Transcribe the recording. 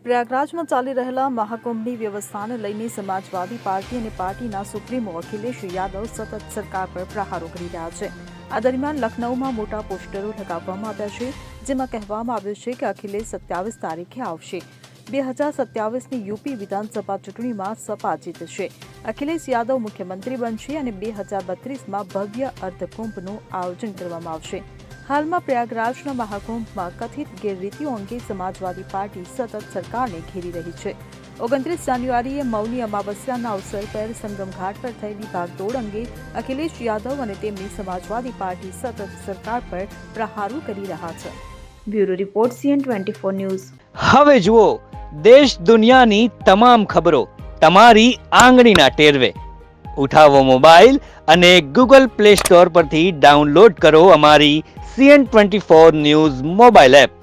પ્રયાગરાજમાં ચાલી રહેલા મહાકુંભની વ્યવસ્થાને લઈને સમાજવાદી પાર્ટી અને પાર્ટીના સુપ્રીમો અખિલેશ યાદવ સતત સરકાર પર પ્રહારો કરી રહ્યા છે। આ દરમિયાન લખનૌમાં મોટા પોસ્ટરો લગાવવામાં આવ્યા છે, જેમાં કહેવામાં આવ્યું છે કે અખિલેશ 27 તારીખે આવશે। 2027ની યુપી વિધાનસભા ચૂંટણીમાં સપા જીતશે। અખિલેશ યાદવ મુખ્યમંત્રી બનશે અને 2032માં ભવ્ય અર્ધકુંભનું આયોજન કરવામાં આવશે। હાલમાં પ્રયાગરાજના મહાકુંભમાં કથિત ગેરરીતિઓ અંગે સમાજવાદી પાર્ટી સતત સરકારને ઘેરી રહી છે। 29 જાન્યુઆરીએ મૌની અમાવસ્યાના અવસર પર સંગમ ઘાટ પર થયેલી ભાગદોડ અંગે અખિલેશ યાદવ અને તેમની સમાજવાદી પાર્ટી સતત સરકાર પર પ્રહારો કરી રહ્યા છે। Bureau report CN24 news. હવે જુઓ દેશ દુનિયાની તમામ ખબરો તમારી આંગળીના ટેરવે। ઉઠાવો મોબાઈલ અને Google Play Store પરથી ડાઉનલોડ કરો અમારી CN24 ન્યૂઝ મોબાઈલ એપ।